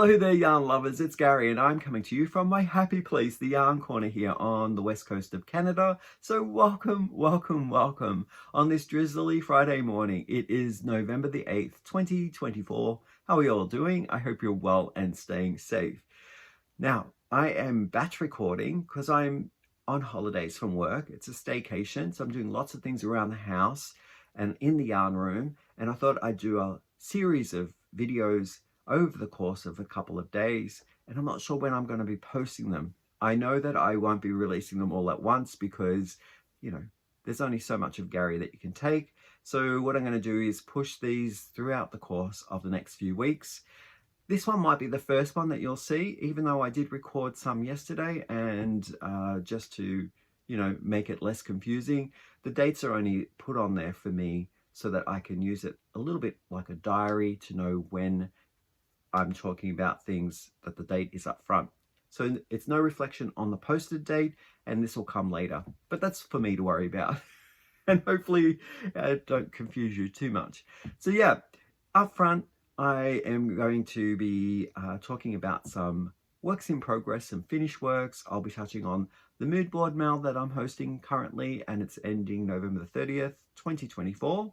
Hello there, yarn lovers, it's Gary and I'm coming to you from my happy place, the Yarn Corner here on the west coast of Canada. So welcome, welcome, welcome on this drizzly Friday morning. It is November the 8th, 2024. How are you all doing? I hope you're well and staying safe. Now, I am batch recording because I'm on holidays from work. It's a staycation, so I'm doing lots of things around the house and in the yarn room, and I thought I'd do a series of videos over the course of a couple of days, and I'm not sure when I'm going to be posting them. I know that I won't be releasing them all at once because, you know, there's only so much of Gary that you can take. So what I'm going to do is push these throughout the course of the next few weeks. This one might be the first one that you'll see, even though I did record some yesterday, and just to, you know, make it less confusing, the dates are only put on there for me so that I can use it a little bit like a diary to know when I'm talking about things, that the date is up front. So it's no reflection on the posted date, and this will come later. But that's for me to worry about. And hopefully don't confuse you too much. So yeah, up front, I am going to be talking about some works in progress, some finished works. I'll be touching on the mood board mail that I'm hosting currently, and it's ending November the 30th, 2024.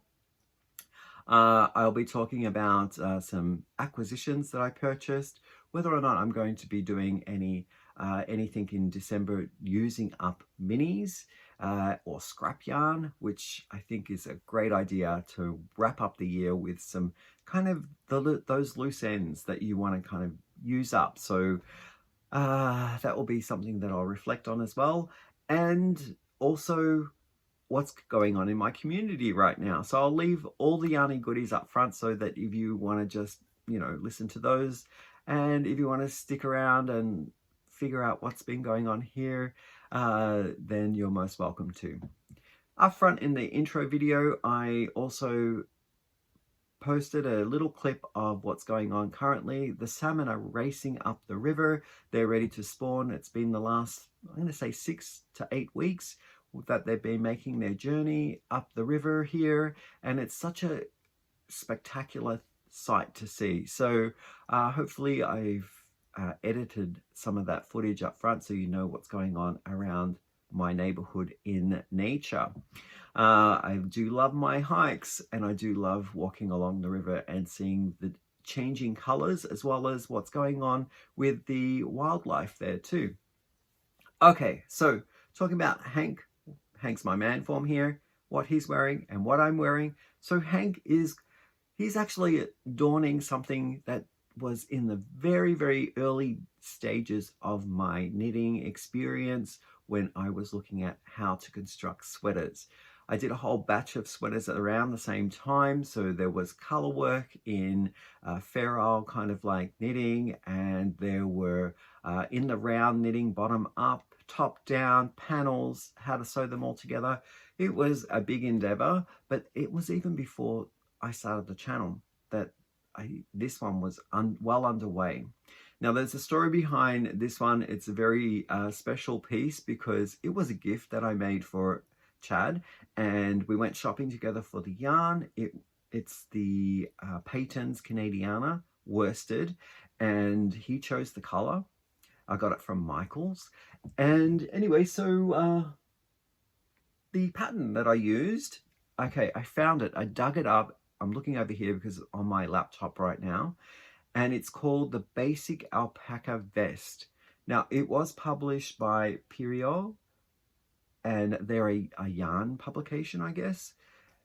I'll be talking about some acquisitions that I purchased, whether or not I'm going to be doing anything in December using up minis or scrap yarn, which I think is a great idea to wrap up the year with some kind of those loose ends that you want to kind of use up. So that will be something that I'll reflect on as well. And also what's going on in my community right now. So I'll leave all the yarny goodies up front so that if you want to just, you know, listen to those, and if you want to stick around and figure out what's been going on here, then you're most welcome to. Up front in the intro video, I also posted a little clip of what's going on currently. The salmon are racing up the river. They're ready to spawn. It's been the last, I'm going to say 6 to 8 weeks that they've been making their journey up the river here, and it's such a spectacular sight to see. So hopefully I've edited some of that footage up front so you know what's going on around my neighborhood in nature. I do love my hikes, and I do love walking along the river and seeing the changing colors as well as what's going on with the wildlife there too. Okay, so talking about Hank's my man form here, what he's wearing and what I'm wearing. So Hank he's actually donning something that was in the very, very early stages of my knitting experience when I was looking at how to construct sweaters. I did a whole batch of sweaters around the same time. So there was color work in feral kind of like knitting, and there were in the round knitting, bottom up, top down, panels, how to sew them all together. It was a big endeavor, but it was even before I started the channel that this one was well underway. Now there's a story behind this one. It's a very special piece because it was a gift that I made for Chad, and we went shopping together for the yarn. It's the Payton's Canadiana worsted, and he chose the color. I got it from Michael's. And anyway, so the pattern that I used, okay, I found it. I dug it up. I'm looking over here because it's on my laptop right now. And it's called the Basic Alpaca Vest. Now, it was published by Pierrot, and they're a yarn publication, I guess.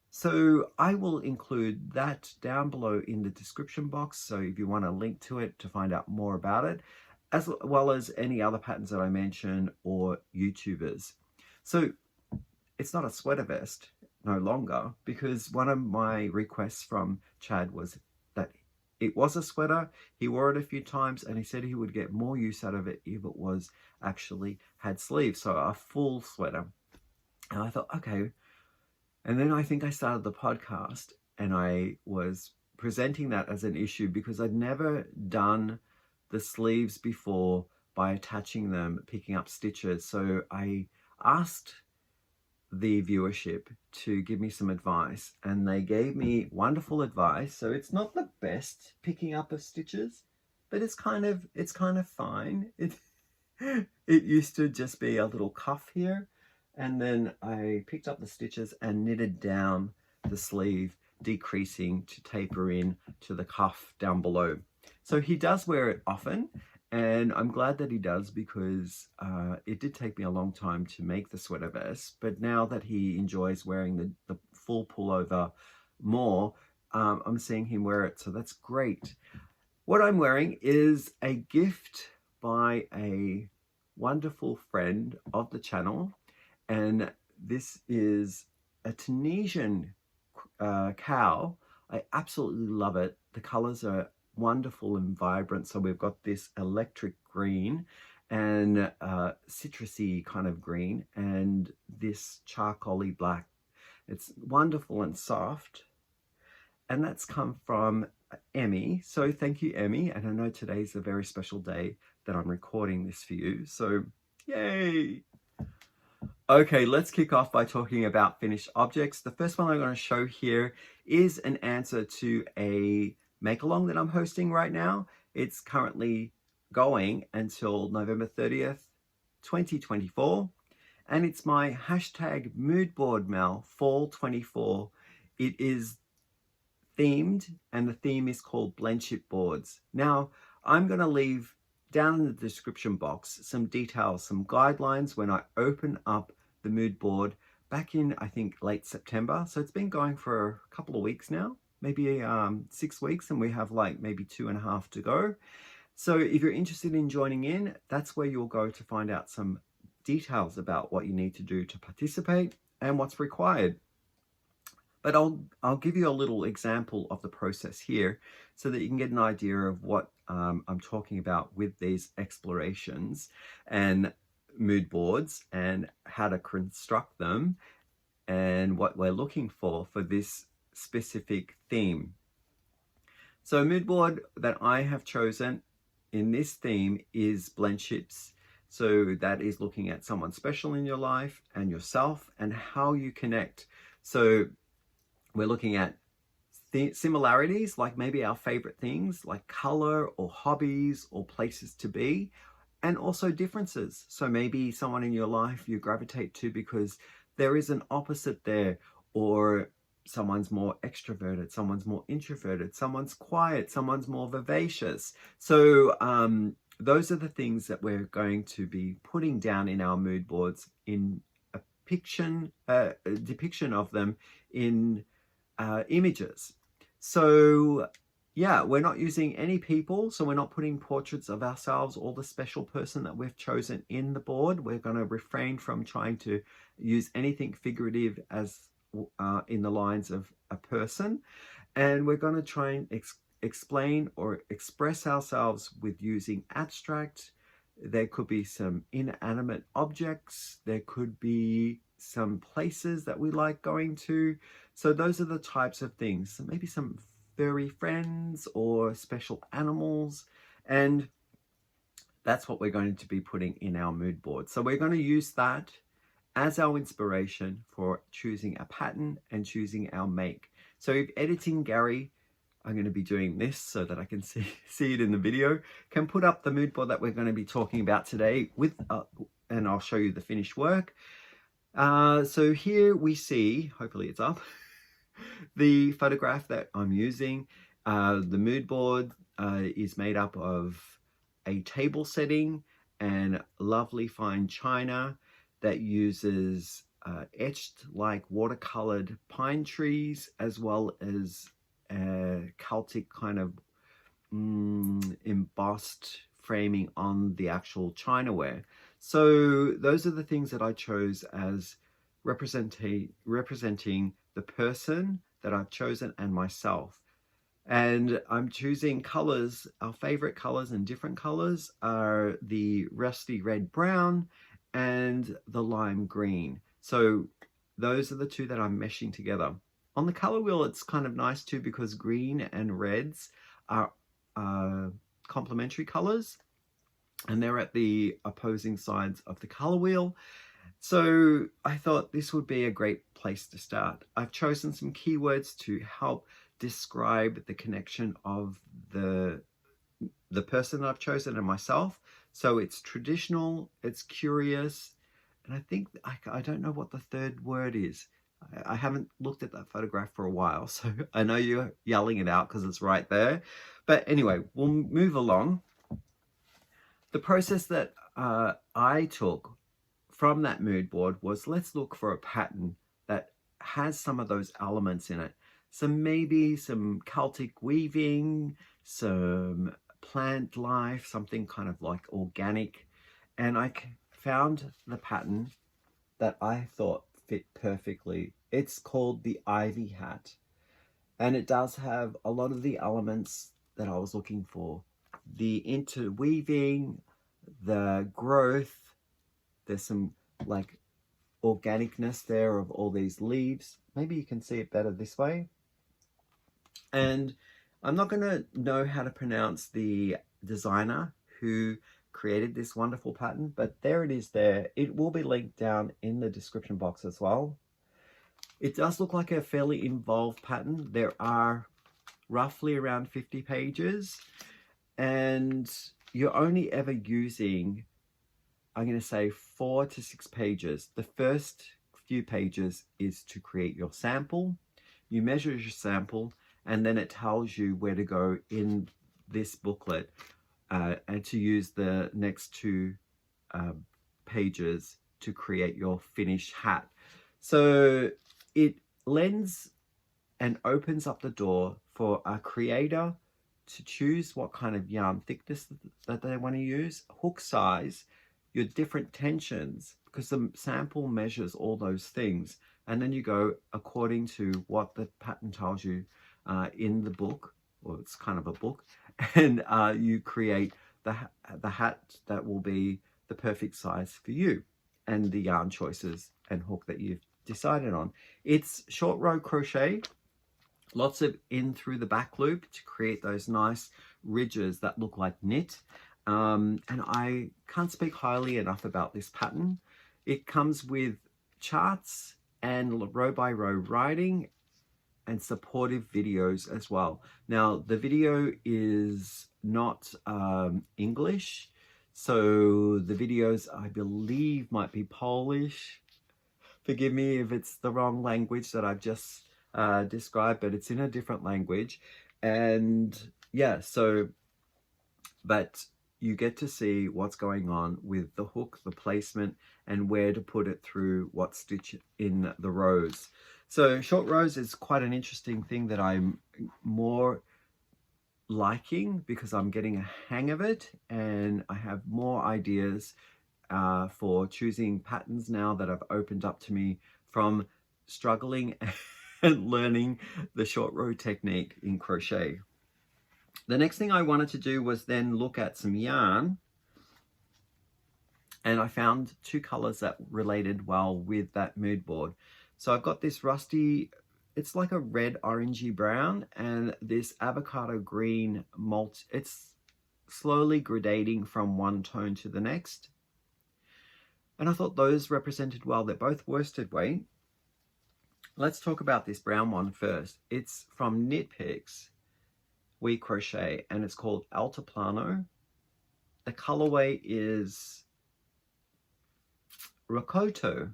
So I will include that down below in the description box. So if you want a link to it to find out more about it, as well as any other patterns that I mention or YouTubers. So it's not a sweater vest no longer, because one of my requests from Chad was that it was a sweater. He wore it a few times, and he said he would get more use out of it if it was actually had sleeves, so a full sweater. And I thought, okay. And then I think I started the podcast, and I was presenting that as an issue because I'd never done the sleeves before by attaching them, picking up stitches. So I asked the viewership to give me some advice, and they gave me wonderful advice. So it's not the best picking up of stitches, but it's kind of fine. It used to just be a little cuff here, and then I picked up the stitches and knitted down the sleeve, decreasing to taper in to the cuff down below. So he does wear it often, and I'm glad that he does, because it did take me a long time to make the sweater vest, but now that he enjoys wearing the full pullover more, I'm seeing him wear it, so that's great. What I'm wearing is a gift by a wonderful friend of the channel, and this is a Tunisian cowl. I absolutely love it. The colors are wonderful and vibrant. So we've got this electric green and citrusy kind of green, and this charcoaly black. It's wonderful and soft, and that's come from Emme. So thank you, Emme. And I know today's a very special day that I'm recording this for you, so yay. Okay, let's kick off by talking about finished objects. The first one I'm going to show here is an answer to a make-along that I'm hosting right now. It's currently going until November 30th, 2024, and it's my hashtag moodboard Mel fall 24. It is themed, and the theme is called Blendship Boards. Now, I'm going to leave down in the description box some details, some guidelines when I open up the mood board back in, I think, late September. So it's been going for a couple of weeks now, maybe 6 weeks, and we have like maybe 2.5 to go. So if you're interested in joining in, that's where you'll go to find out some details about what you need to do to participate and what's required. But I'll give you a little example of the process here so that you can get an idea of what I'm talking about with these explorations and mood boards, and how to construct them, and what we're looking for this specific theme. So a mood board that I have chosen in this theme is Blendship. So that is looking at someone special in your life and yourself and how you connect. So we're looking at similarities, like maybe our favorite things like color or hobbies or places to be, and also differences. So maybe someone in your life you gravitate to because there is an opposite there, or someone's more extroverted, someone's more introverted, someone's quiet, someone's more vivacious. So those are the things that we're going to be putting down in our mood boards in a depiction of them in images. So yeah, we're not using any people, so we're not putting portraits of ourselves or the special person that we've chosen in the board. We're going to refrain from trying to use anything figurative as in the lines of a person, and we're going to try and explain or express ourselves with using abstract. There could be some inanimate objects, there could be some places that we like going to. So those are the types of things. So maybe some furry friends or special animals, and that's what we're going to be putting in our mood board. So we're going to use that as our inspiration for choosing a pattern and choosing our make. So if editing Gary, I'm going to be doing this so that I can see it in the video, can put up the mood board that we're going to be talking about today with, and I'll show you the finished work. So here we see, hopefully it's up, the photograph that I'm using. The mood board is made up of a table setting and lovely fine china that uses etched like watercolored pine trees, as well as Celtic kind of embossed framing on the actual chinaware. So those are the things that I chose as representing the person that I've chosen and myself. And I'm choosing colors. Our favorite colors and different colors are the rusty red brown and the lime green. So those are the two that I'm meshing together. On the color wheel, it's kind of nice too, because green and reds are complementary colors, and they're at the opposing sides of the color wheel. So I thought this would be a great place to start. I've chosen some keywords to help describe the connection of the the person that I've chosen and myself. So it's traditional, it's curious, and I think, I don't know what the third word is. I haven't looked at that photograph for a while, so I know you're yelling it out because it's right there. But anyway, we'll move along. The process that I took from that mood board was, let's look for a pattern that has some of those elements in it. So maybe some Celtic weaving, some plant life, something kind of like organic. And I found the pattern that I thought fit perfectly. It's called the Ivy Hat. And it does have a lot of the elements that I was looking for. The interweaving, the growth, there's some like organicness there of all these leaves. Maybe you can see it better this way. And I'm not going to know how to pronounce the designer who created this wonderful pattern, but there it is there. It will be linked down in the description box as well. It does look like a fairly involved pattern. There are roughly around 50 pages, and you're only ever using, I'm going to say, 4 to 6 pages. The first few pages is to create your sample. You measure your sample, and then it tells you where to go in this booklet and to use the next 2 pages to create your finished hat. So it lends and opens up the door for a creator to choose what kind of yarn thickness that they want to use, hook size, your different tensions, because the sample measures all those things, and then you go according to what the pattern tells you in the book, or it's kind of a book, and you create the hat that will be the perfect size for you, and the yarn choices and hook that you've decided on. It's short row crochet, lots of in through the back loop to create those nice ridges that look like knit. And I can't speak highly enough about this pattern. It comes with charts and row by row writing and supportive videos as well. Now the video is not English, so the videos I believe might be Polish. Forgive me if it's the wrong language that I've just described, but it's in a different language. And yeah, so, but you get to see what's going on with the hook, the placement, and where to put it through what stitch in the rows. So short rows is quite an interesting thing that I'm more liking because I'm getting a hang of it, and I have more ideas for choosing patterns now that have opened up to me from struggling and learning the short row technique in crochet. The next thing I wanted to do was then look at some yarn, and I found 2 colors that related well with that mood board. So I've got this rusty, it's like a red orangey brown, and this avocado green malt. It's slowly gradating from one tone to the next. And I thought those represented well. They're both worsted weight. Let's talk about this brown one first. It's from Knit Picks We Crochet, and it's called Altiplano. The colorway is Ricotto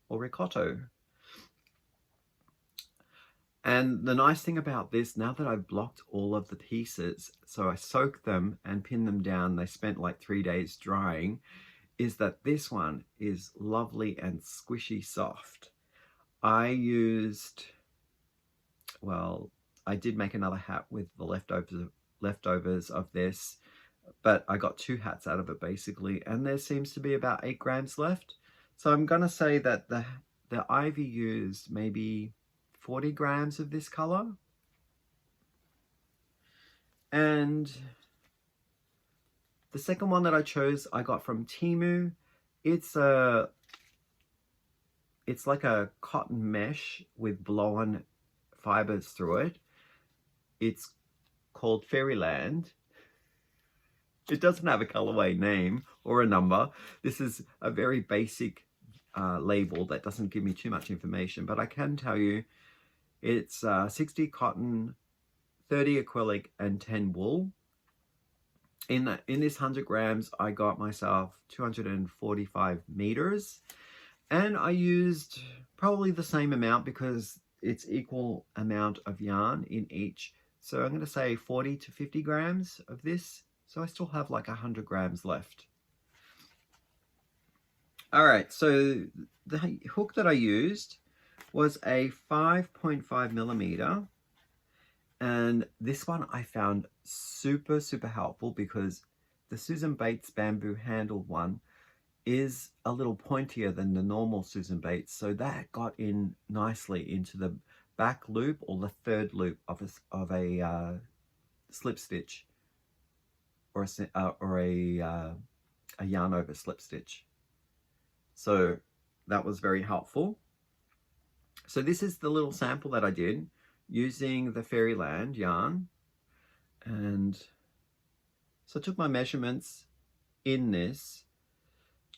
or Ricotto. And the nice thing about this, now that I've blocked all of the pieces, so I soaked them and pinned them down, they spent like 3 days drying, is that this one is lovely and squishy soft. I used, well, I did make another hat with the leftovers of this, but I got 2 hats out of it basically, and there seems to be about 8 grams left. So I'm gonna say that the Ivy used maybe 40 grams of this color. And the second one that I chose, I got from Temu. It's like a cotton mesh with blown fibers through it. It's called Fairyland. It doesn't have a colorway name or a number. This is a very basic label that doesn't give me too much information, but I can tell you it's 60 cotton, 30 acrylic, and 10 wool. In this 100 grams, I got myself 245 meters, and I used probably the same amount because it's equal amount of yarn in each. So I'm going to say 40 to 50 grams of this. So I still have like 100 grams left. All right, so the hook that I used was a 5.5 millimeter. And this one I found super, super helpful because the Susan Bates bamboo handled one is a little pointier than the normal Susan Bates. So that got in nicely into the back loop or the third loop of a slip stitch or a yarn over slip stitch. So that was very helpful. So this is the little sample that I did using the Fairyland yarn, and so I took my measurements in this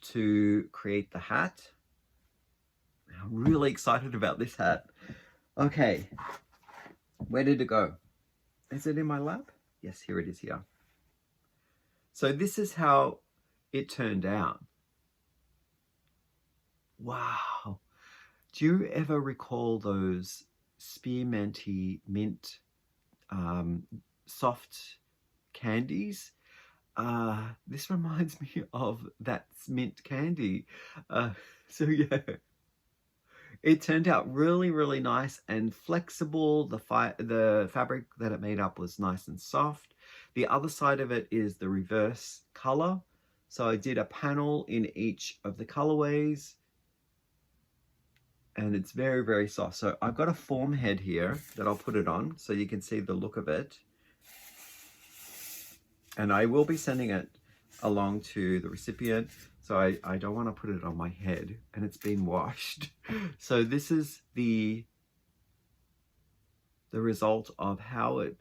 to create the hat. I'm really excited about this hat. Okay, where did it go? Is it in my lap? Yes, here it is here. So this is how it turned out. Wow. Do you ever recall those spearminty mint soft candies? This reminds me of that mint candy. So yeah, it turned out really, really nice and flexible. The fabric that it made up was nice and soft. The other side of it is the reverse color. So I did a panel in each of the colorways, and it's very, very soft. So I've got a form head here that I'll put it on so you can see the look of it. And I will be sending it along to the recipient. So I don't want to put it on my head, and it's been washed. So this is the result of how it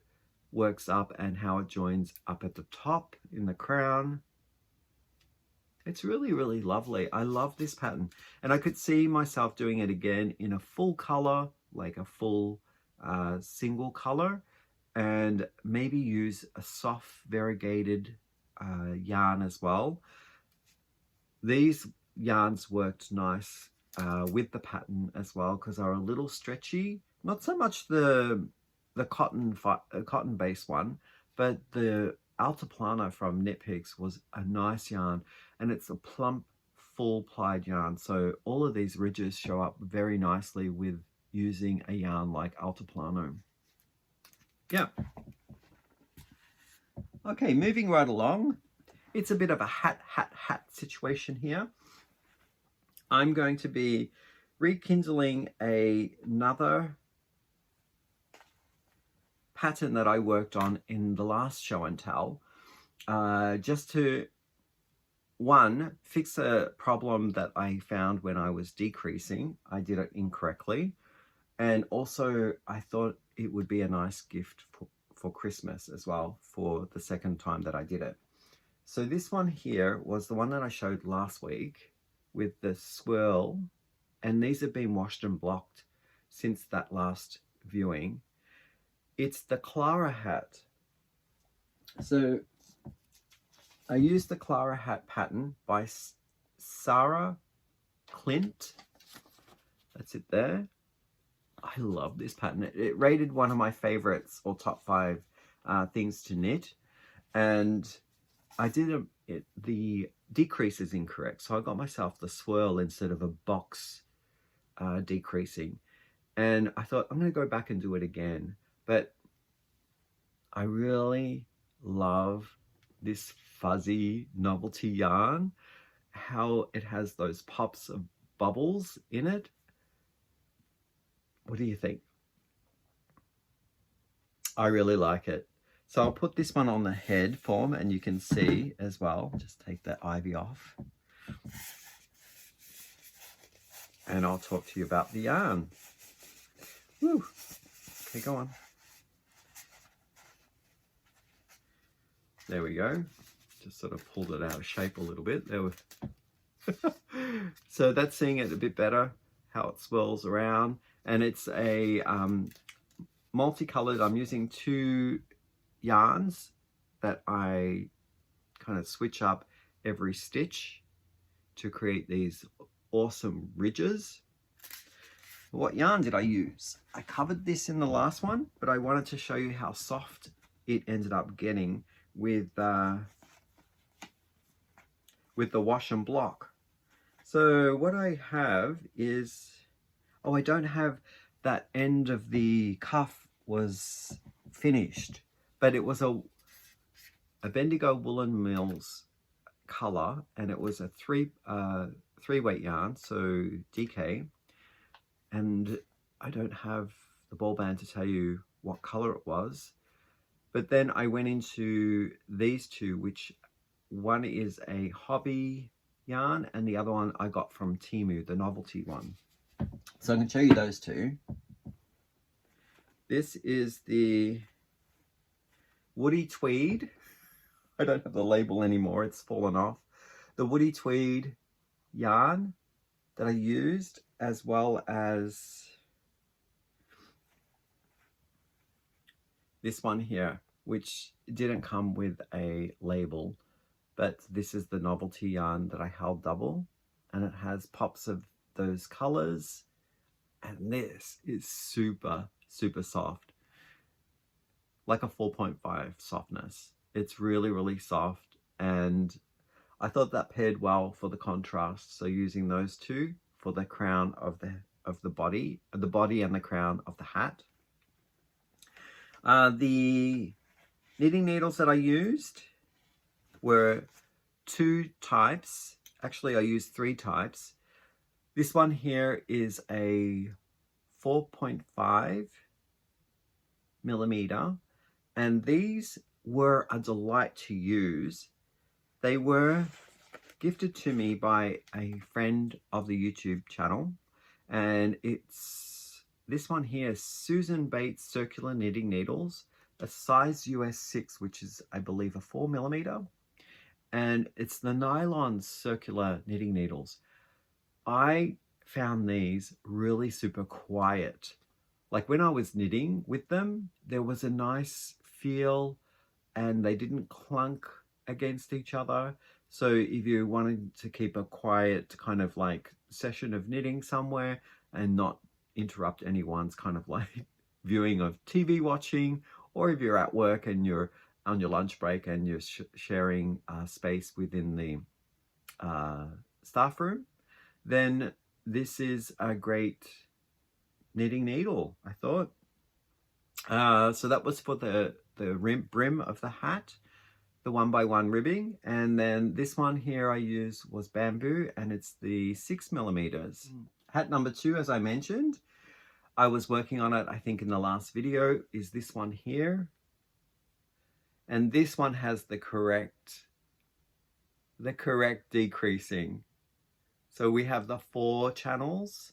works up and how it joins up at the top in the crown. It's really, really lovely. I love this pattern. And I could see myself doing it again in a full color, like a full single color, and maybe use a soft variegated yarn as well. These yarns worked nice with the pattern as well because they're a little stretchy. Not so much the cotton based one, but the Altaplana from Knit Picks was a nice yarn, and it's a plump, full plied yarn. So all of these ridges show up very nicely with using a yarn like Altaplano. Yeah. Okay, moving right along. It's a bit of a hat situation here. I'm going to be rekindling another pattern that I worked on in the last show and tell, just to, one, fix a problem that I found when I was decreasing. I did it incorrectly, and also I thought it would be a nice gift for Christmas as well, for the second time that I did it. So this one here was the one that I showed last week with the swirl, and these have been washed and blocked since that last viewing. It's the Clara hat. So I used the Clara hat pattern by Sarah Clint. That's it there. I love this pattern. It rated one of my favorites, or top 5 things to knit. And I did the decrease is incorrect. So I got myself the swirl instead of a box decreasing. And I thought, I'm going to go back and do it again. But I really love this fuzzy novelty yarn, how it has those pops of bubbles in it. What do you think? I really like it. So I'll put this one on the head form, and you can see as well. Just take that ivy off. And I'll talk to you about the yarn. Woo. Okay, go on. There we go. Just sort of pulled it out of shape a little bit. There So that's seeing it a bit better, how it swirls around. And it's a multicolored. I'm using 2 yarns that I kind of switch up every stitch to create these awesome ridges. What yarn did I use? I covered this in the last one, but I wanted to show you how soft it ended up getting with the wash and block. So what I have is, oh, I don't have that end of the cuff was finished, but it was a Bendigo Woolen Mills color, and it was a three weight yarn, so DK, and I don't have the ball band to tell you what color it was. But then I went into these two, which one is a hobby yarn and the other one I got from Temu, the novelty one. So I'm going to show you those two. This is the Woody Tweed. I don't have the label anymore, it's fallen off. The Woody Tweed yarn that I used, as well as this one here, which didn't come with a label, but this is the novelty yarn that I held double, and it has pops of those colors, and this is super, super soft, like a 4.5 softness. It's really, really soft, and I thought that paired well for the contrast, so using those two for the crown of the body and the crown of the hat. The knitting needles that I used were two types. Actually, I used three types. This one here is a 4.5 millimeter, and these were a delight to use. They were gifted to me by a friend of the YouTube channel, and it's this one here, Susan Bates circular knitting needles, a size US 6, which is, I believe, a 4 millimeter, and it's the nylon circular knitting needles. I found these really super quiet. Like when I was knitting with them, there was a nice feel and they didn't clunk against each other. So if you wanted to keep a quiet kind of like session of knitting somewhere and not interrupt anyone's kind of like viewing of TV watching, or if you're at work and you're on your lunch break and you're sharing space within the staff room, then this is a great knitting needle, I thought. So that was for the brim of the hat, the 1x1 ribbing, and then this one here I used was bamboo, and it's the 6 millimeters. Hat number 2, as I mentioned, I was working on it, I think in the last video, is this one here, and this one has the correct decreasing. So we have the 4 channels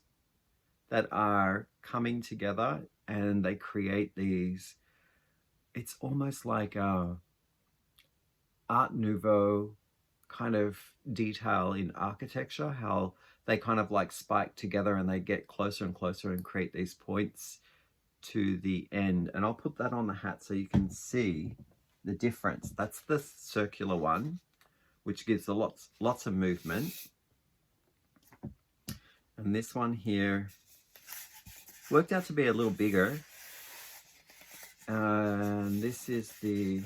that are coming together and they create these, it's almost like a Art Nouveau kind of detail in architecture, how they kind of like spike together and they get closer and closer and create these points to the end. And I'll put that on the hat so you can see the difference. That's the circular one, which gives a lots of movement. And this one here worked out to be a little bigger. And this is the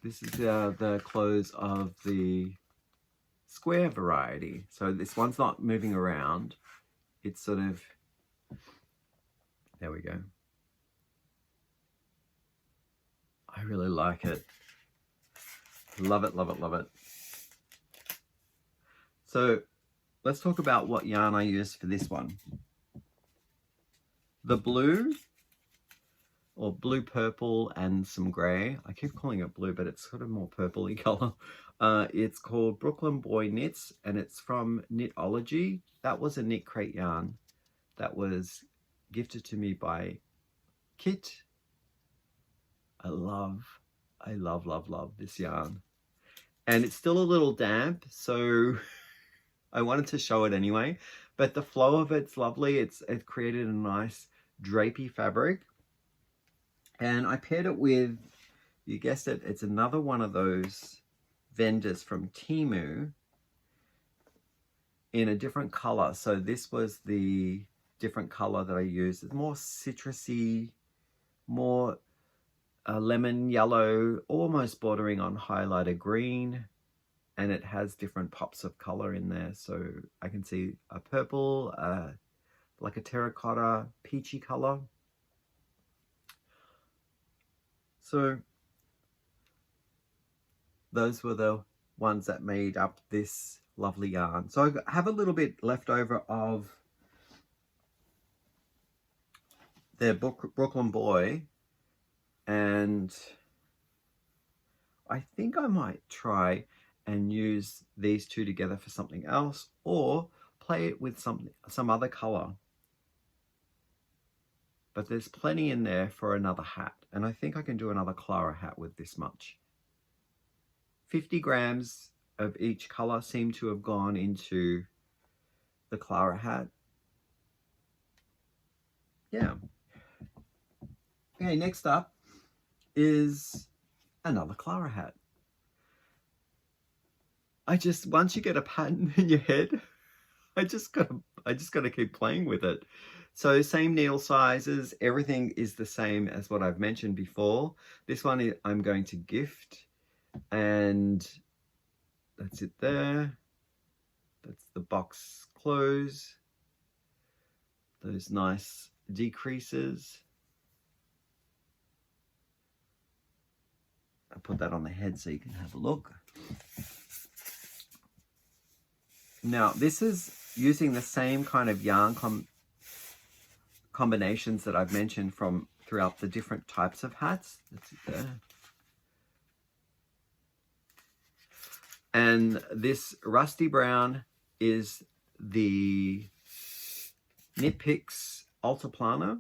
the close of the square variety. So this one's not moving around. It's sort of, there we go. I really like it. Love it, love it, love it. So let's talk about what yarn I used for this one. The blue, or blue purple and some grey. I keep calling it blue, but it's sort of more purpley colour. It's called Brooklyn Boy Knits, and it's from Knitology. That was a knit crate yarn that was gifted to me by Kit. I love this yarn. And it's still a little damp, so I wanted to show it anyway. But the flow of it's lovely. It created a nice drapey fabric. And I paired it with, you guessed it, it's another one of those vendors from Temu in a different color. So this was the different color that I used. It's more citrusy, more lemon yellow, almost bordering on highlighter green. And it has different pops of color in there. So I can see a purple, like a terracotta, peachy color. So those were the ones that made up this lovely yarn. So I have a little bit left over of their Brooklyn Boy, and I think I might try and use these two together for something else, or play it with some other color. But there's plenty in there for another hat, and I think I can do another Clara hat with this much. 50 grams of each color seem to have gone into the Clara hat. Yeah. Okay, next up is another Clara hat. Once you get a pattern in your head, I just gotta keep playing with it. So same needle sizes, everything is the same as what I've mentioned before. This one I'm going to gift, and that's it there. That's the box close. Those nice decreases. I'll put that on the head so you can have a look. Now, this is using the same kind of yarn combinations that I've mentioned from throughout the different types of hats. That's it there. And this rusty brown is the Knit Picks Altiplano,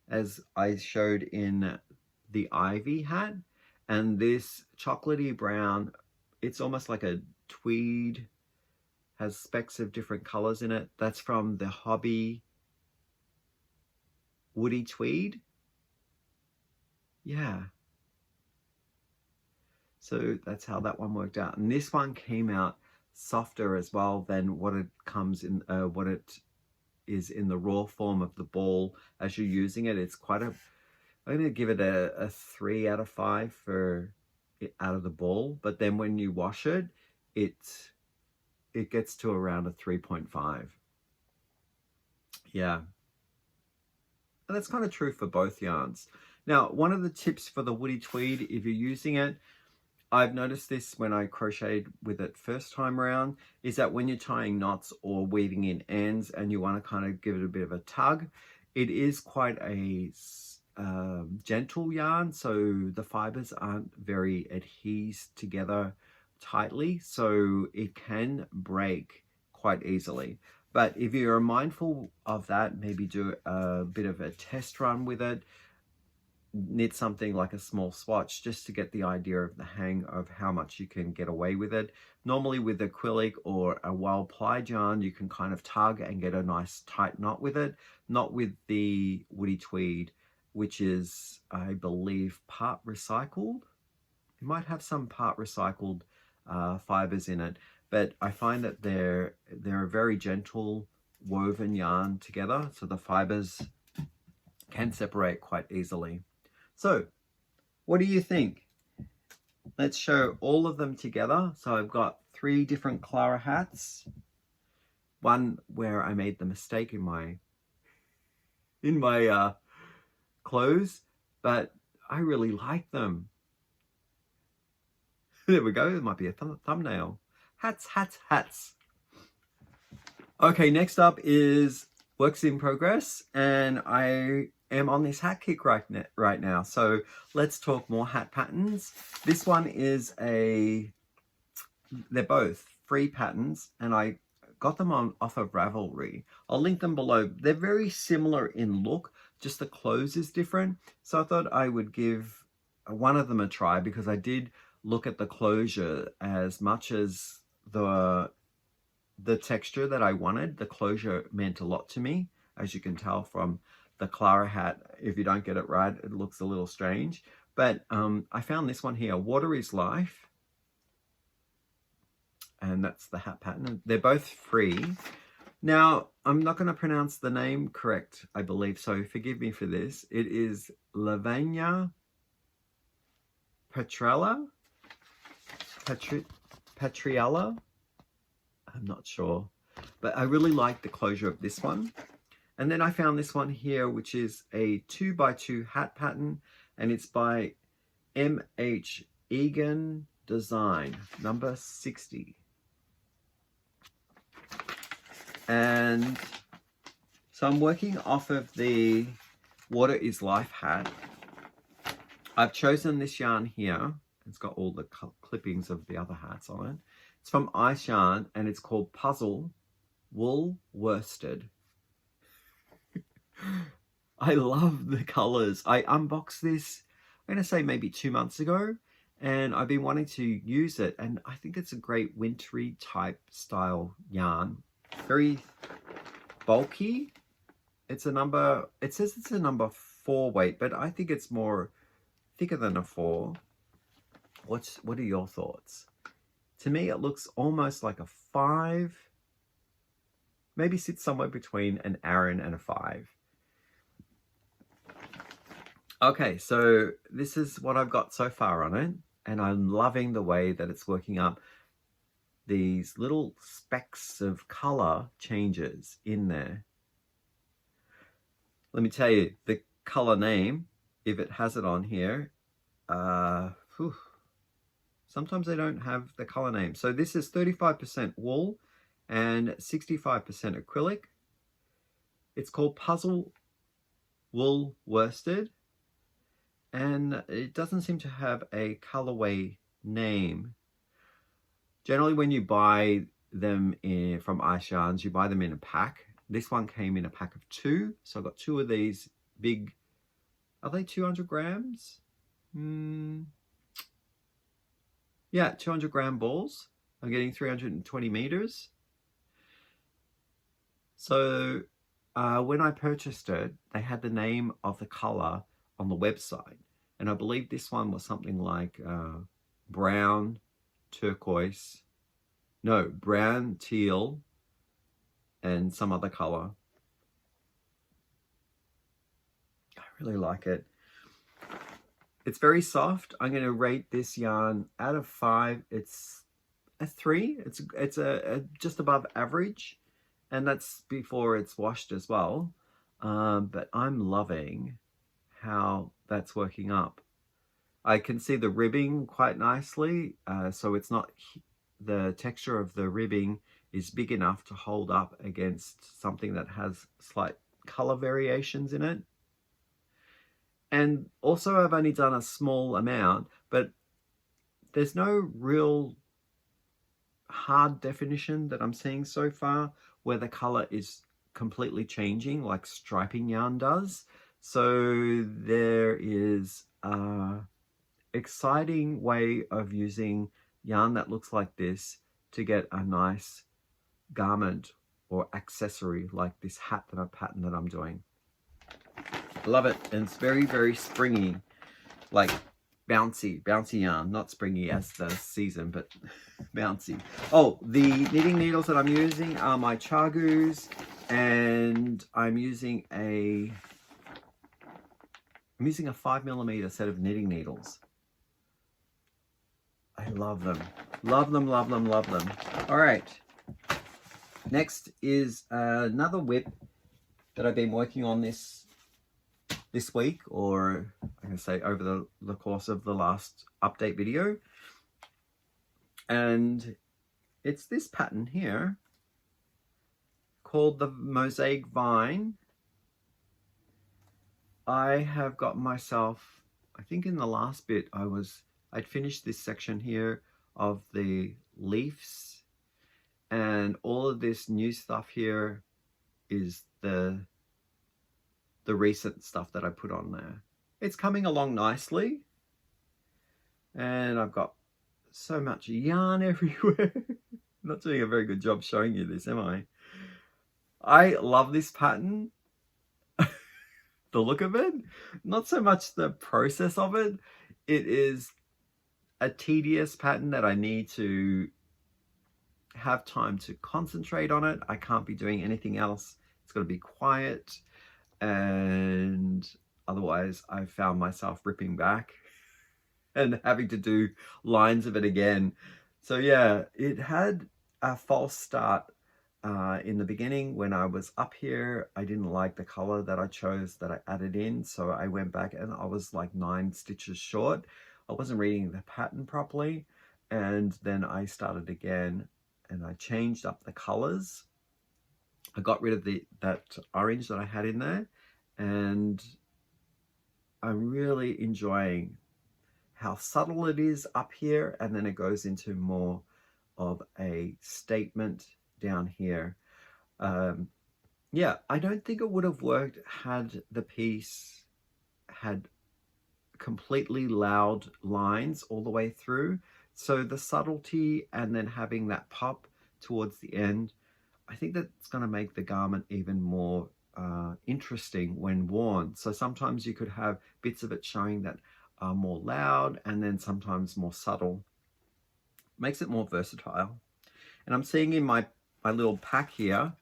as I showed in the Ivy hat. And this chocolatey brown, it's almost like a tweed, has specks of different colors in it. That's from the Hobby Woody Tweed. Yeah. So that's how that one worked out. And this one came out softer as well than what it comes in, what it is in the raw form of the ball as you're using it. It's quite a, I'm going to give it a 3 out of 5 for it out of the ball. But then when you wash it, it gets to around a 3.5. Yeah. And that's kind of true for both yarns. Now, one of the tips for the Woody Tweed, if you're using it, I've noticed this when I crocheted with it first time around, is that when you're tying knots or weaving in ends and you want to kind of give it a bit of a tug, it is quite a gentle yarn, so the fibers aren't very adhesed together tightly, so it can break quite easily. But if you're mindful of that, maybe do a bit of a test run with it, knit something like a small swatch just to get the idea of the hang of how much you can get away with it. Normally with acrylic or a well-plied yarn, you can kind of tug and get a nice tight knot with it, not with the Woody Tweed, which is, I believe, part recycled. It might have some part recycled fibers in it, but I find that they're a very gentle woven yarn together, so the fibers can separate quite easily. So what do you think? Let's show all of them together. So I've got 3 different Clara hats, one where I made the mistake in my clothes, but I really like them. There we go. It might be a thumbnail. Hats, hats, hats. Okay, next up is works in progress, and I am on this hat kick right now. So let's talk more hat patterns. This one is they're both free patterns, and I got them off of Ravelry. I'll link them below. They're very similar in look, just the close is different. So I thought I would give one of them a try, because I did look at the closure as much as the texture that I wanted. The closure meant a lot to me. as you can tell from the Clara hat. If you don't get it right, it looks a little strange. But I found this one here, Water is Life. And that's the hat pattern. They're both free. Now, I'm not going to pronounce the name correct, I believe, so forgive me for this. It is Lavanya, Patricella, Patricella. I'm not sure, but I really like the closure of this one. And then I found this one here, which is a 2x2 hat pattern, and it's by M.H. Egan Design, number 60. And so I'm working off of the Water is Life hat. I've chosen this yarn here. It's got all the clippings of the other hats on it. It's from Ice Yarn, and it's called Puzzle Wool Worsted. I love the colors. I unboxed this, I'm going to say maybe 2 months ago, and I've been wanting to use it, and I think it's a great wintry type style yarn. Very bulky. It's a number, it says it's a number 4 weight, but I think it's more thicker than a 4. What are your thoughts? To me, it looks almost like a 5. Maybe sits somewhere between an Aran and a 5. Okay, so this is what I've got so far on it, and I'm loving the way that it's working up these little specks of color changes in there. Let me tell you, the color name, if it has it on here, sometimes they don't have the color name. So this is 35% wool and 65% acrylic. It's called Puzzle Wool Worsted, and it doesn't seem to have a colorway name. Generally, when you buy them from Ice Yarns, you buy them in a pack. This one came in a pack of 2, so I got 2 of these big, are they 200 grams? Yeah, 200 gram balls. I'm getting 320 meters. So when I purchased it, they had the name of the color on the website. And I believe this one was something like brown, turquoise, no, brown, teal, and some other color. I really like it. It's very soft. I'm going to rate this yarn out of 5. It's a 3. It's a just above average, and that's before it's washed as well. But I'm loving how that's working up. I can see the ribbing quite nicely, so it's not, the texture of the ribbing is big enough to hold up against something that has slight color variations in it. And also I've only done a small amount, but there's no real hard definition that I'm seeing so far where the color is completely changing like striping yarn does. So there is an exciting way of using yarn that looks like this to get a nice garment or accessory like this hat pattern that I'm doing. Love it. And it's very, very springy, like bouncy yarn. Not springy as the season, but bouncy. Oh, the knitting needles that I'm using are my Chagus, and I'm using a 5mm set of knitting needles. I love them. Love them, love them, love them. All right. Next is another whip that I've been working on this week, or I'm going to say over the course of the last update video. And it's this pattern here called the Mosaic Vine. I have got myself, I think in the last bit I'd finished this section here of the leaves, and all of this new stuff here is the recent stuff that I put on there. It's coming along nicely, and I've got so much yarn everywhere. I'm not doing a very good job showing you this, am I? I love this pattern. the look of it, not so much the process of it. It is a tedious pattern that I need to have time to concentrate on it. I can't be doing anything else. It's got to be quiet, and otherwise I found myself ripping back and having to do lines of it again. So yeah, it had a false start in the beginning. When I was up here, I didn't like the color that I chose that I added in, so I went back and I was like 9 stitches short. I wasn't reading the pattern properly, and then I started again and I changed up the colors. I got rid of that orange that I had in there, and I'm really enjoying how subtle it is up here, and then it goes into more of a statement down here. Yeah, I don't think it would have worked had the piece had completely loud lines all the way through. So the subtlety and then having that pop towards the end, I think that's going to make the garment even more interesting when worn. So sometimes you could have bits of it showing that are more loud and then sometimes more subtle. Makes it more versatile. And I'm seeing in my little pack here,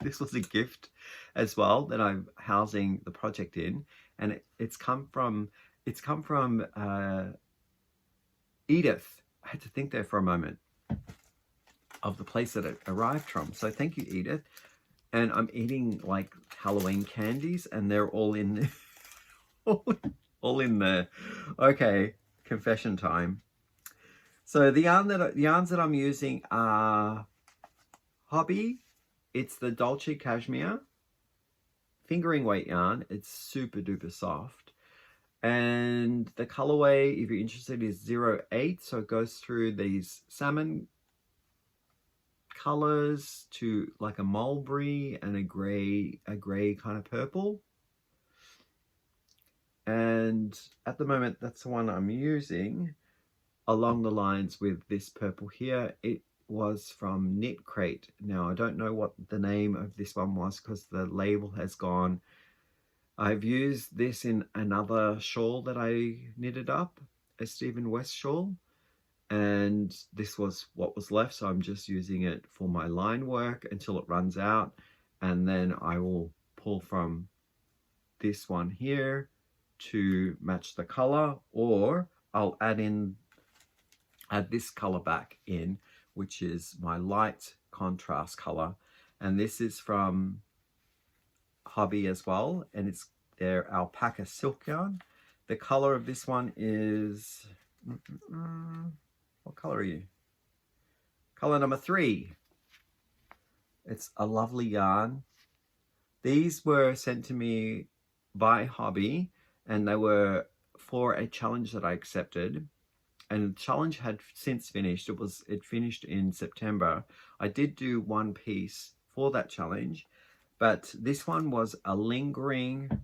this was a gift as well that I'm housing the project in, and it's come from Edith. I had to think there for a moment of the place that it arrived from. So thank you, Edith. And I'm eating like Halloween candies, and they're all in all in there. Okay, confession time. So the yarns that I'm using are Hobby. It's the Dolce Cashmere fingering weight yarn. It's super duper soft. And the colorway, if you're interested, is 08. So it goes through these salmon colors to like a mulberry and a gray kind of purple. And at the moment, that's the one I'm using along the lines with this purple here. It was from Knit Crate. Now, I don't know what the name of this one was because the label has gone. I've used this in another shawl that I knitted up, a Stephen West shawl, and this was what was left, so I'm just using it for my line work until it runs out, and then I will pull from this one here to match the color, or I'll add this color back in, which is my light contrast color, and this is from Hobby as well, and it's their Alpaca silk yarn. The color of this one is what color are you? Color number 3. It's a lovely yarn. These were sent to me by Hobby, and they were for a challenge that I accepted, and the challenge had since finished. It finished in September. I did do one piece for that challenge, but this one was a lingering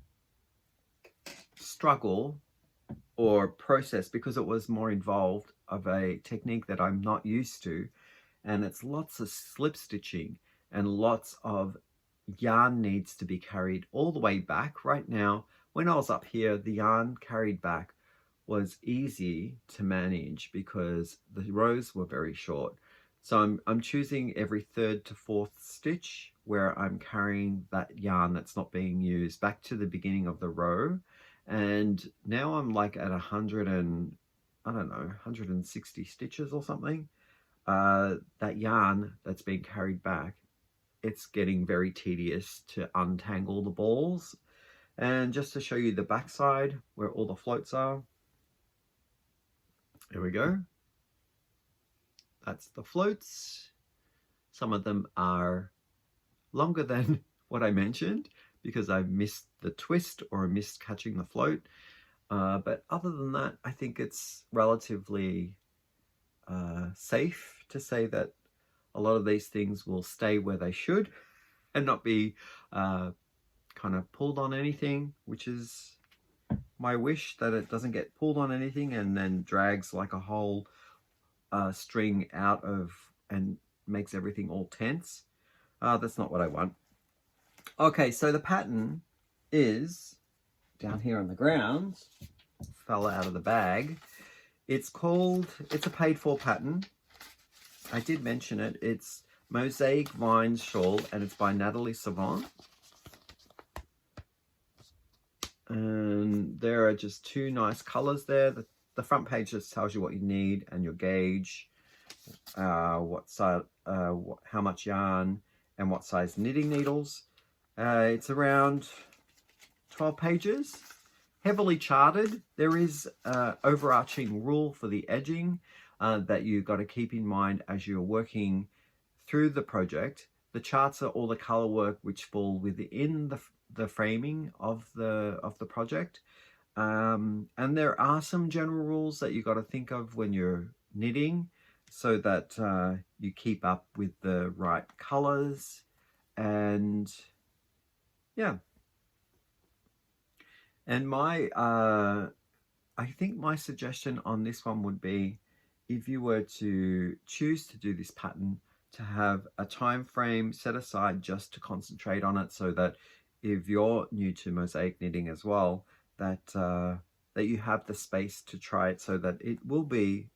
struggle or process because it was more involved of a technique that I'm not used to, and it's lots of slip stitching and lots of yarn needs to be carried all the way back. Right now, when I was up here, the yarn carried back was easy to manage because the rows were very short. So I'm choosing every 3rd to 4th stitch where I'm carrying that yarn that's not being used back to the beginning of the row. And now I'm like at 160 stitches or something. That yarn that's being carried back, it's getting very tedious to untangle the balls. And just to show you the back side where all the floats are, there we go. That's the floats. Some of them are longer than what I mentioned because I missed the twist or I missed catching the float. But other than that, I think it's relatively safe to say that a lot of these things will stay where they should and not be kind of pulled on anything, which is my wish, that it doesn't get pulled on anything and then drags like a whole string out of and makes everything all tense. That's not what I want. Okay, so the pattern is down here on the ground, fell out of the bag. It's a paid for pattern. I did mention it. It's Mosaic Vines Shawl, and it's by Natalie Servant. And there are just two nice colors there. The front page just tells you what you need and your gauge, what size, how much yarn, and what size knitting needles. It's around 12 pages, heavily charted. There is an overarching rule for the edging that you've got to keep in mind as you're working through the project. The charts are all the color work which fall within the framing of the project. And there are some general rules that you've got to think of when you're knitting, so that you keep up with the right colors. And yeah, and I think my suggestion on this one would be, if you were to choose to do this pattern, to have a time frame set aside just to concentrate on it, so that if you're new to mosaic knitting as well, that you have the space to try it, so that it will be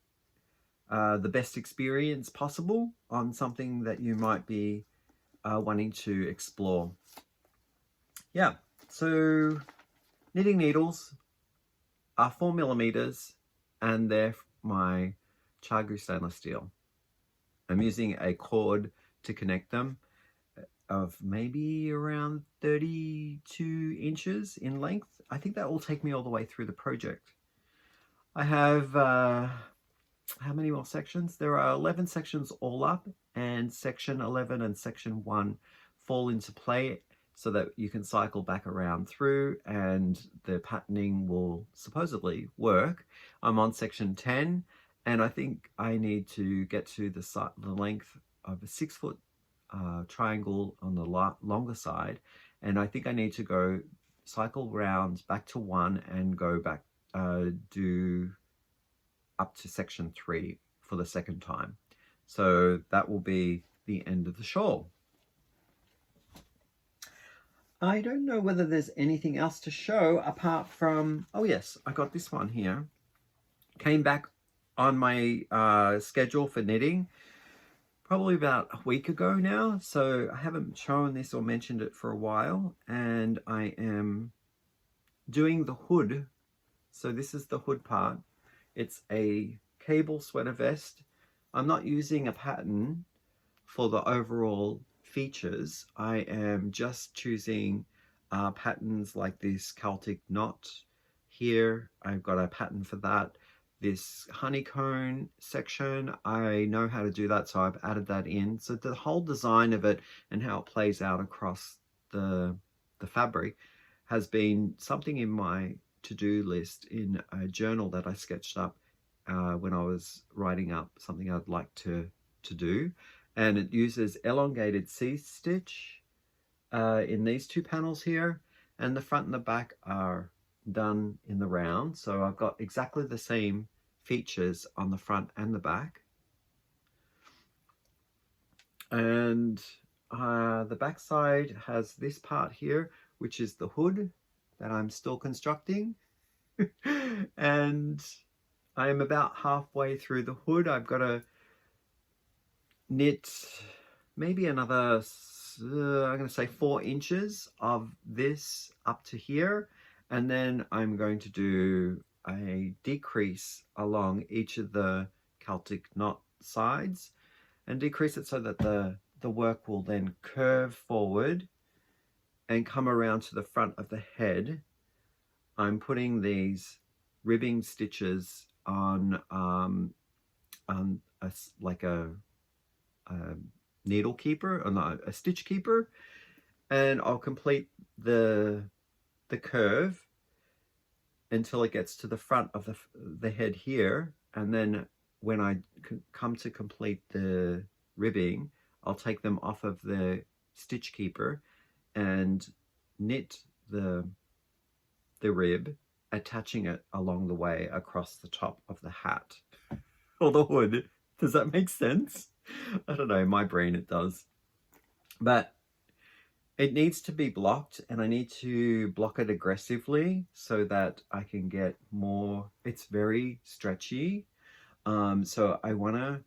the best experience possible on something that you might be wanting to explore. Yeah, so knitting needles are 4mm, and they're my Chagu stainless steel. I'm using a cord to connect them of maybe around 32 inches in length. I think that will take me all the way through the project. I have, how many more sections? There are 11 sections all up, and section 11 and section 1 fall into play, so that you can cycle back around through and the patterning will supposedly work. I'm on section 10, and I think I need to get to the length of a 6-foot triangle on the longer side, and I think I need to go cycle round back to 1 and go back, do up to section 3 for the second time. So that will be the end of the shawl. I don't know whether there's anything else to show apart from, oh yes, I got this one here. Came back on my schedule for knitting probably about a week ago now, so I haven't shown this or mentioned it for a while, and I am doing the hood. So this is the hood part. It's a cable sweater vest. I'm not using a pattern for the overall features. I am just choosing patterns like this Celtic knot here. I've got a pattern for that. This honeycomb section, I know how to do that, so I've added that in. So the whole design of it and how it plays out across the fabric has been something in my to-do list in a journal that I sketched up when I was writing up something I'd like to do. And it uses elongated C-stitch in these two panels here, and the front and the back are done in the round. So I've got exactly the same features on the front and the back. And the back side has this part here, which is the hood that I'm still constructing. And I am about halfway through the hood. I've got to knit maybe another, I'm going to say 4 inches of this up to here. And then I'm going to do a decrease along each of the Celtic knot sides and decrease it so that the work will then curve forward and come around to the front of the head. I'm putting these ribbing stitches on like a needle keeper, or not, a stitch keeper, and I'll complete the curve until it gets to the front of the head here, and then when I come to complete the ribbing, I'll take them off of the stitch keeper and knit the rib, attaching it along the way across the top of the hat or the hood. Does that make sense? I don't know, in my brain it does. But It needs to be blocked, and I need to block it aggressively so that I can get more. It's very stretchy. So I wanna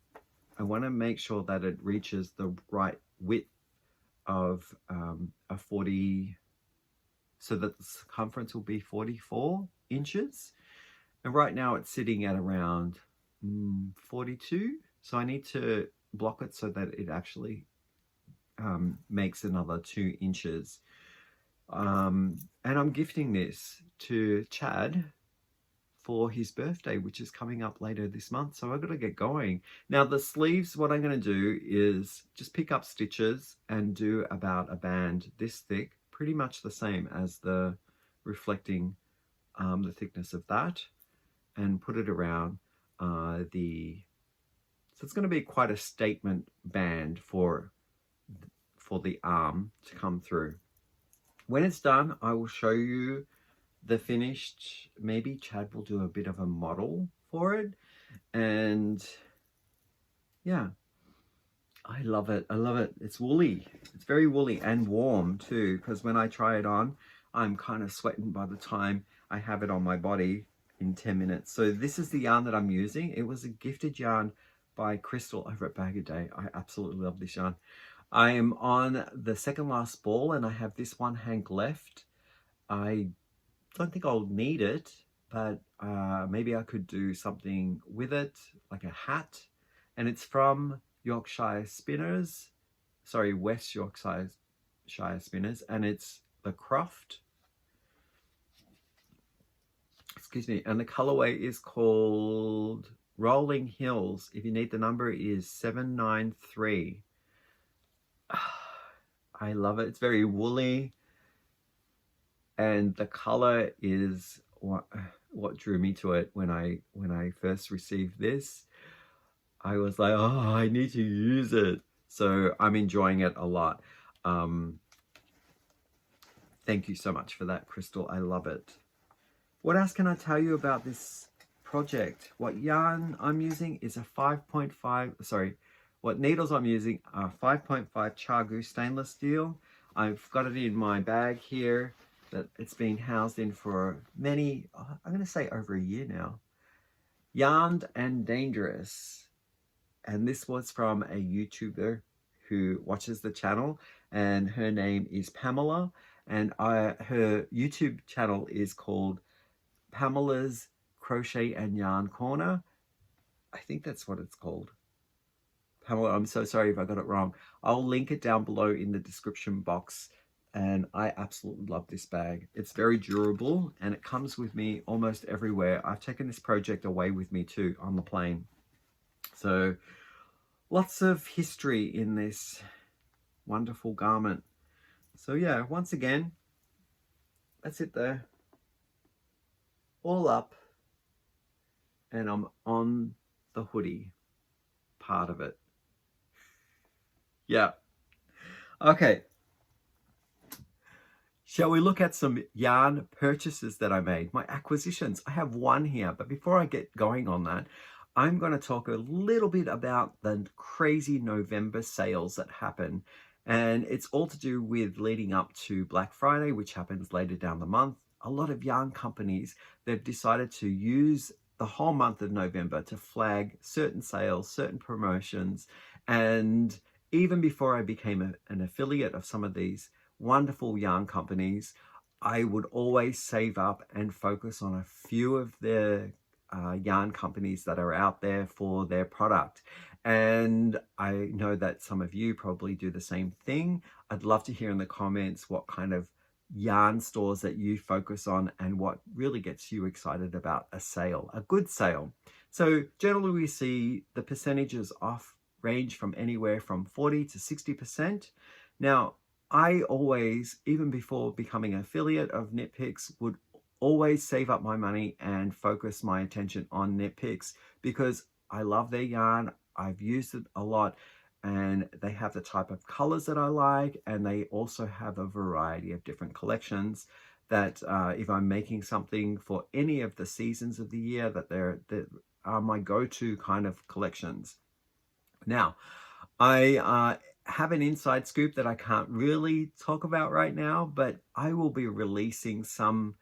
make sure that it reaches the right width of a 40, so that the circumference will be 44 inches. And right now it's sitting at around 42. So I need to block it so that it actually makes another 2 inches. And I'm gifting this to Chad for his birthday, which is coming up later this month. So I've got to get going. Now the sleeves, what I'm going to do is just pick up stitches and do about a band this thick, pretty much the same as the reflecting the thickness of that, and put it around so it's going to be quite a statement band for the arm to come through. When it's done, I will show you the finished. Maybe Chad will do a bit of a model for it. And yeah, I love it. I love it. It's woolly. It's very woolly and warm too, because when I try it on, I'm kind of sweating by the time I have it on my body in 10 minutes. So this is the yarn that I'm using. It was a gifted yarn by Crystal over at Bag a Day. I absolutely love this yarn. I am on the second last ball and I have this one hank left. I don't think I'll need it, but maybe I could do something with it, like a hat. And it's from Yorkshire Spinners, sorry, West Yorkshire Spinners, and it's the Croft. Excuse me, and the colorway is called Rolling Hills. If you need the number, it is 793. I love it. It's very woolly, and the color is what drew me to it. When I first received this, I was like, oh, I need to use it. So I'm enjoying it a lot. Thank you so much for that, Crystal. I love it. What else can I tell you about this project? What yarn I'm using is a 5.5, sorry, what needles I'm using are 5.5 Chargu stainless steel. I've got it in my bag here that it's been housed in for many, I'm going to say over a year now. Yarned and Dangerous. And this was from a YouTuber who watches the channel, and her name is Pamela, and her YouTube channel is called Pamela's Crochet and Yarn Corner. I think that's what it's called. Pamela, I'm so sorry if I got it wrong. I'll link it down below in the description box. And I absolutely love this bag. It's very durable and it comes with me almost everywhere. I've taken this project away with me too on the plane. So lots of history in this wonderful garment. So yeah, once again, that's it there. All up, and I'm on the hoodie part of it. Yeah. Okay. Shall we look at some yarn purchases that I made, my acquisitions? I have one here, but before I get going on that, I'm going to talk a little bit about the crazy November sales that happen. And it's all to do with leading up to Black Friday, which happens later down the month. A lot of yarn companies, they've decided to use the whole month of November to flag certain sales, certain promotions. And even before I became an affiliate of some of these wonderful yarn companies, I would always save up and focus on a few of the yarn companies that are out there for their product. And I know that some of you probably do the same thing. I'd love to hear in the comments what kind of yarn stores that you focus on and what really gets you excited about a sale, a good sale. So generally we see the percentages off range from anywhere from 40 to 60%. Now, I always, even before becoming an affiliate of Knit Picks, would always save up my money and focus my attention on Knit Picks because I love their yarn. I've used it a lot and they have the type of colors that I like, and they also have a variety of different collections that if I'm making something for any of the seasons of the year, that are my go-to kind of collections. Now, I have an inside scoop that I can't really talk about right now, but I will be releasing some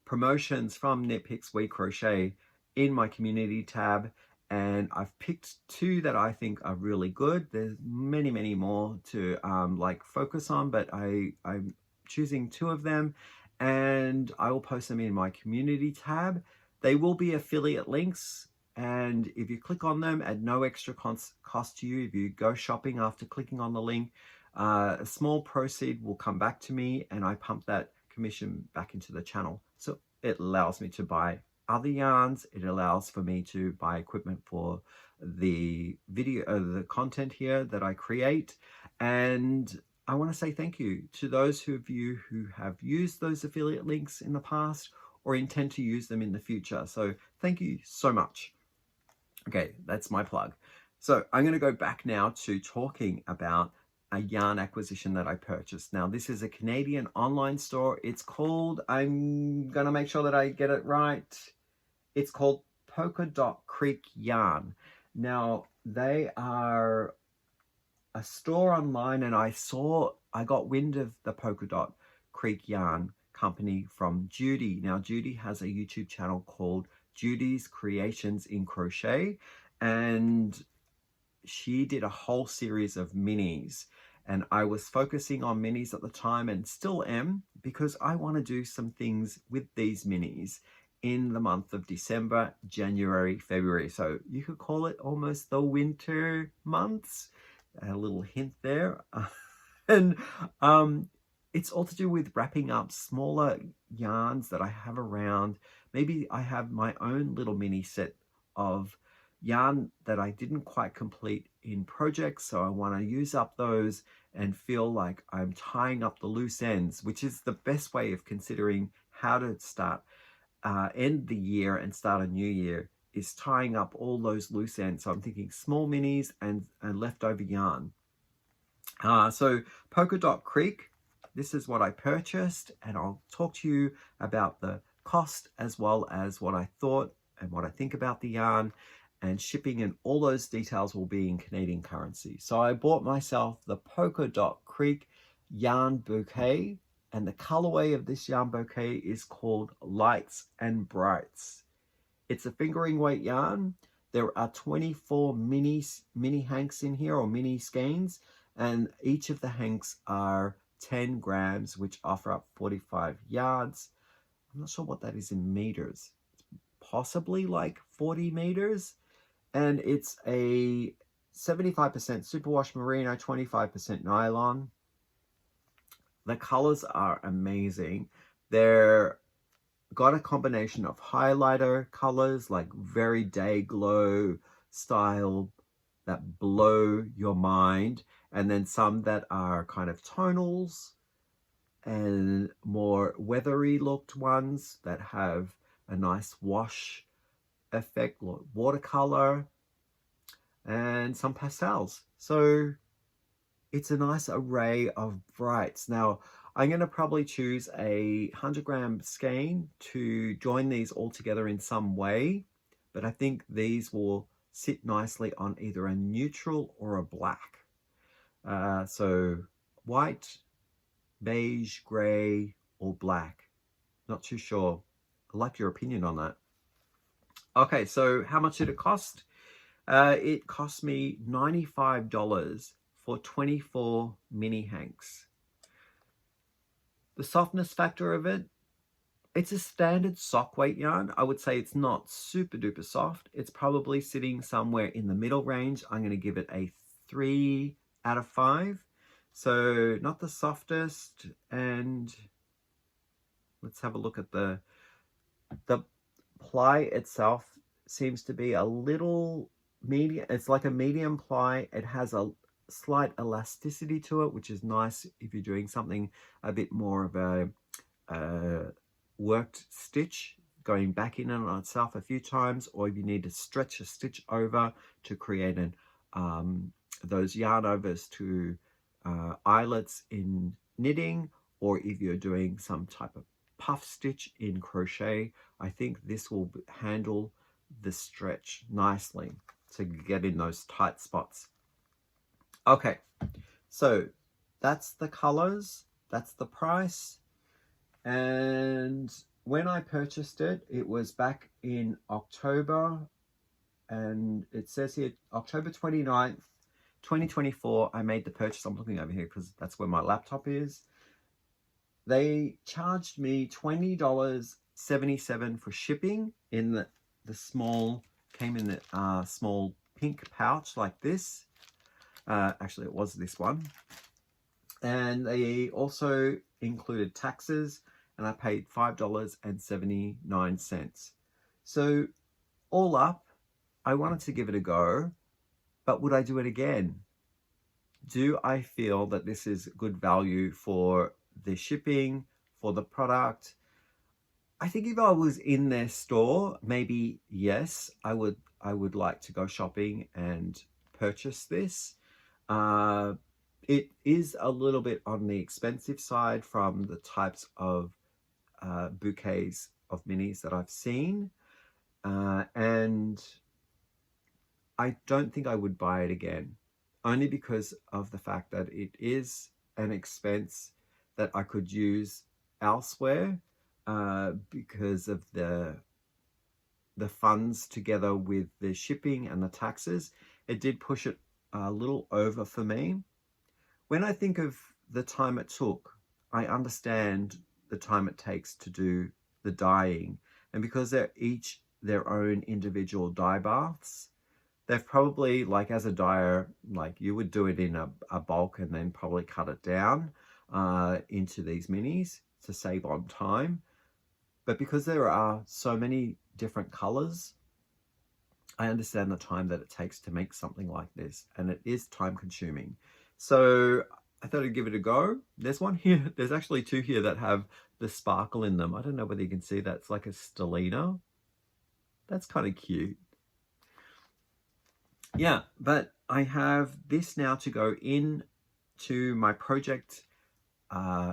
promotions from Knit Picks We Crochet in my community tab, and I've picked 2 that I think are really good. There's many, many more to like focus on, but I'm choosing 2 of them, and I will post them in my community tab. They will be affiliate links, and if you click on them at no extra cost to you, if you go shopping after clicking on the link, a small proceed will come back to me, and I pump that commission back into the channel. So it allows me to buy other yarns. It allows for me to buy equipment for the video, the content here that I create. And I want to say thank you to those of you who have used those affiliate links in the past or intend to use them in the future. So thank you so much. Okay, that's my plug. So I'm going to go back now to talking about a yarn acquisition that I purchased. Now, this is a Canadian online store. It's called, I'm going to make sure that I get it right. It's called Polka Dot Creek Yarn. Now, they are a store online, and I got wind of the Polka Dot Creek Yarn company from Judy. Now, Judy has a YouTube channel called Judy's Creations in Crochet, and she did a whole series of minis, and I was focusing on minis at the time and still am, because I want to do some things with these minis in the month of December, January, February. So you could call it almost the winter months. A little hint there. And it's all to do with wrapping up smaller yarns that I have around. Maybe I have my own little mini set of yarn that I didn't quite complete in projects, so I want to use up those and feel like I'm tying up the loose ends, which is the best way of considering how to start end the year and start a new year, is tying up all those loose ends. So I'm thinking small minis and leftover yarn. So Polka Dot Creek, this is what I purchased, and I'll talk to you about the cost as well as what I thought and what I think about the yarn, and shipping, and all those details will be in Canadian currency. So I bought myself the Polka Dot Creek yarn bouquet, and the colorway of this yarn bouquet is called Lights and Brights. It's a fingering weight yarn. There are 24 mini hanks in here, or mini skeins, and each of the hanks are 10 grams, which offer up 45 yards. I'm not sure what that is in meters. It's possibly like 40 meters. And it's a 75% superwash merino, 25% nylon. The colors are amazing. They're got a combination of highlighter colors, like very day glow style that blow your mind, and then some that are kind of tonals, and more weathery looked ones that have a nice wash effect, like watercolor, and some pastels. So it's a nice array of brights. Now, I'm going to probably choose a 100-gram skein to join these all together in some way, but I think these will sit nicely on either a neutral or a black. So white, beige, gray, or black. Not too sure. I'd like your opinion on that. Okay, so how much did it cost? It cost me $95 for 24 mini hanks. The softness factor of it, it's a standard sock weight yarn. I would say it's not super duper soft. It's probably sitting somewhere in the middle range. I'm going to give it a 3 out of 5. So not the softest. And let's have a look at the ply itself. Seems to be a little medium. It's like a medium ply. It has a slight elasticity to it, which is nice if you're doing something a bit more of a worked stitch, going back in on itself a few times, or if you need to stretch a stitch over to create those yarn overs to eyelets in knitting, or if you're doing some type of puff stitch in crochet, I think this will handle the stretch nicely to get in those tight spots. Okay, so that's the colors, that's the price. And when I purchased it, it was back in October, and it says here October 29th, 2024. I made the purchase. I'm looking over here because that's where my laptop is. They charged me $20.77 for shipping in the small, came in the small pink pouch like this. Actually, it was this one. And they also included taxes, and I paid $5.79. So all up, I wanted to give it a go, but would I do it again? Do I feel that this is good value for the shipping, for the product? I think if I was in their store, maybe yes, I would like to go shopping and purchase this. It is a little bit on the expensive side from the types of bouquets of minis that I've seen, and I don't think I would buy it again, only because of the fact that it is an expense that I could use elsewhere, because of the funds together with the shipping and the taxes. It did push it a little over for me. When I think of the time it took, I understand the time it takes to do the dyeing, and because they're each their own individual dye baths, they've probably, like as a dyer, like you would do it in a bulk and then probably cut it down into these minis to save on time. But because there are so many different colors, I understand the time that it takes to make something like this, and it is time consuming. So I thought I'd give it a go. There's one here, there's actually two here that have the sparkle in them. I don't know whether you can see that. It's like a stellina. That's kind of cute. Yeah, but I have this now to go in to my project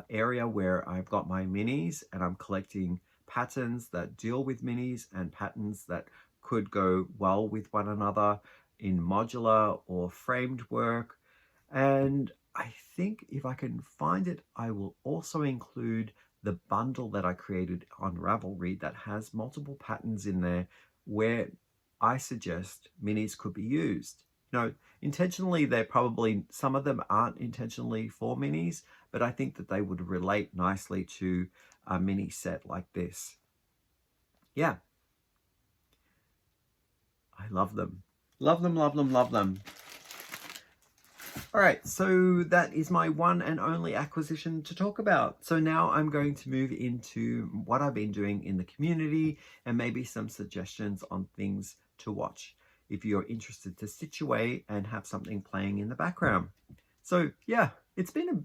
area where I've got my minis, and I'm collecting patterns that deal with minis and patterns that could go well with one another in modular or framed work. And I think if I can find it, I will also include the bundle that I created on Ravelry that has multiple patterns in there where I suggest minis could be used. You know, intentionally, they're probably, some of them aren't intentionally for minis, but I think that they would relate nicely to a mini set like this. Yeah. I love them. Love them, love them, love them. All right, so that is my one and only acquisition to talk about. So now I'm going to move into what I've been doing in the community and maybe some suggestions on things to watch if you're interested to situate and have something playing in the background. So yeah, it's been a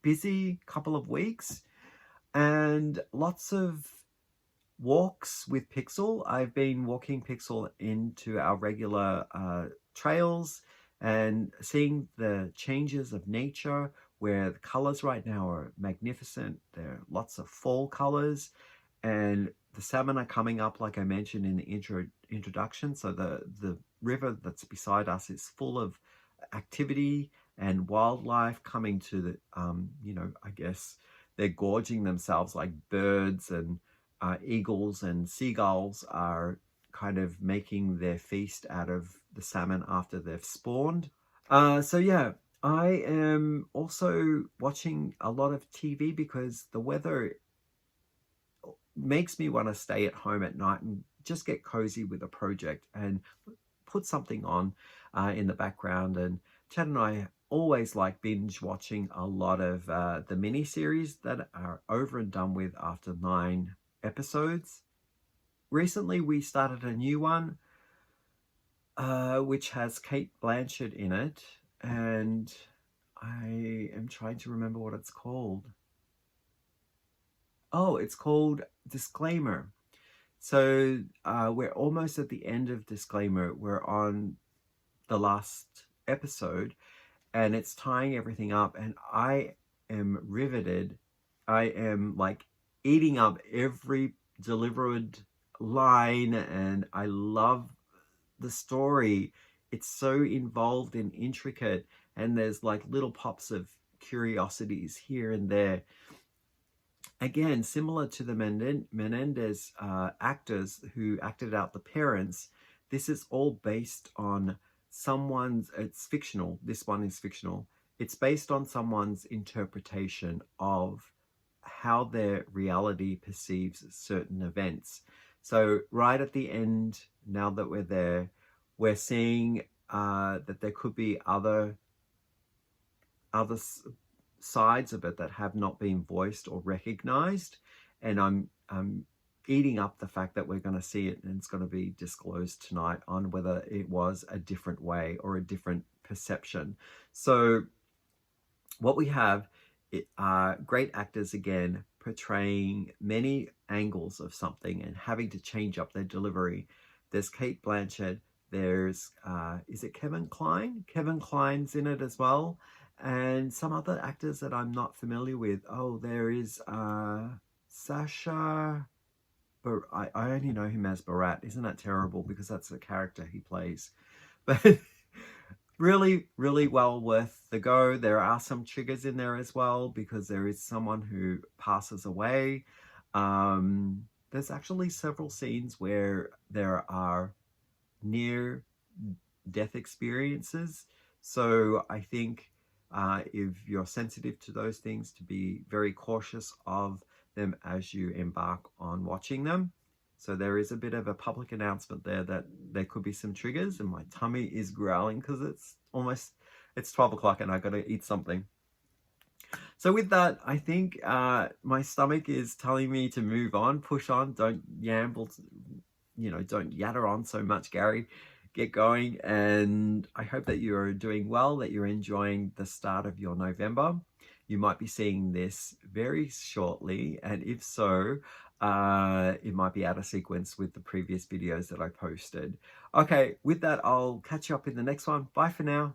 busy couple of weeks and lots of walks with Pixel. I've been walking Pixel into our regular trails and seeing the changes of nature, where the colors right now are magnificent. There are lots of fall colors, and the salmon are coming up, like I mentioned in the introduction. So the river that's beside us is full of activity and wildlife coming to the, you know, I guess they're gorging themselves, like birds and eagles and seagulls are kind of making their feast out of the salmon after they've spawned. So yeah, I am also watching a lot of TV because the weather makes me want to stay at home at night and just get cozy with a project and put something on in the background. And Chad and I always like binge watching a lot of the mini series that are over and done with after 9 episodes. Recently we started a new one which has Kate Blanchett in it, and I am trying to remember what it's called. Oh, it's called Disclaimer. So we're almost at the end of Disclaimer. We're on the last episode and it's tying everything up, and I am riveted. I am like eating up every delivered line, and I love the story. It's so involved and intricate, and there's like little pops of curiosities here and there. Again, similar to the Menendez actors who acted out the parents, this is all based on someone's, it's fictional, this one is fictional, it's based on someone's interpretation of how their reality perceives certain events. So right at the end, now that we're there, we're seeing that there could be other sides of it that have not been voiced or recognized, and I'm eating up the fact that we're going to see it and it's going to be disclosed tonight on whether it was a different way or a different perception. So what we have are great actors again portraying many angles of something and having to change up their delivery. There's Cate Blanchett, there's is it Kevin Kline? Kevin Kline's in it as well, and some other actors that I'm not familiar with. Oh, there is Sasha, but I only know him as Barat. Isn't that terrible? Because that's the character he plays. But really, really well worth the go. There are some triggers in there as well because there is someone who passes away. There's actually several scenes where there are near death experiences. So I think if you're sensitive to those things, to be very cautious of them as you embark on watching them. So there is a bit of a public announcement there that there could be some triggers, and my tummy is growling because it's 12 o'clock and I got to eat something. So with that, I think my stomach is telling me to move on, push on, don't yamble, don't yatter on so much, Gary. Get going, and I hope that you're doing well, that you're enjoying the start of your November. You might be seeing this very shortly, and if so, it might be out of sequence with the previous videos that I posted. Okay, with that, I'll catch you up in the next one. Bye for now.